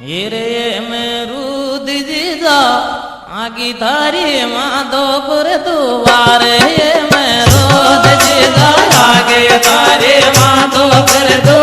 हीरे मेरू दीदा आगी थारी माधोपुर दुआरे मेरू दीदा आगे थारे माधोपुर दुआरे